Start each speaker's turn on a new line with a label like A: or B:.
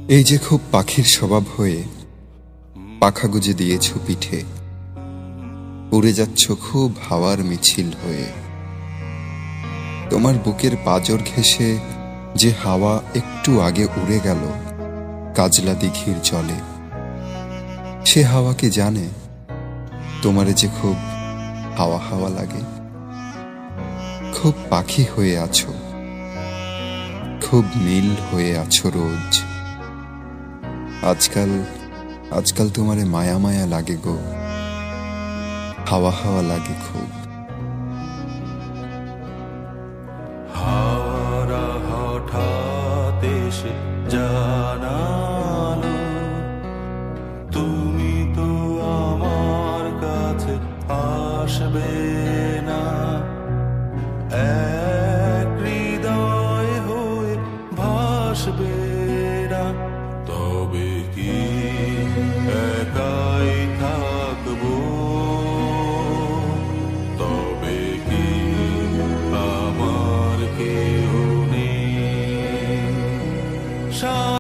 A: এই যে খুব পাখির স্বভাব হয়ে পাখা গুজে দিয়েছ পিঠে, উড়ে যাচ্ছ খুব হাওয়ার মিছিল হয়ে। তোমার বুকের পাঁজর ঘেঁষে যে হাওয়া একটু আগে উড়ে গেল কাজলা দিঘির জলে, সে হাওয়া কি জানে তোমারে যে খুব হাওয়া হাওয়া লাগে? খুব পাখি হয়ে আছো, খুব নীল হয়ে আছো রোজ। আজকাল আজকাল তোমারে মায়া মায়া লাগে গো, হাওয়া হাওয়া লাগে খুব।
B: হাওয়ারা হঠাৎ এসে জানালো তুমি তো আমার কাছে আসবে না। এক হৃদয় হয়ে ভাসবে না, তবে কি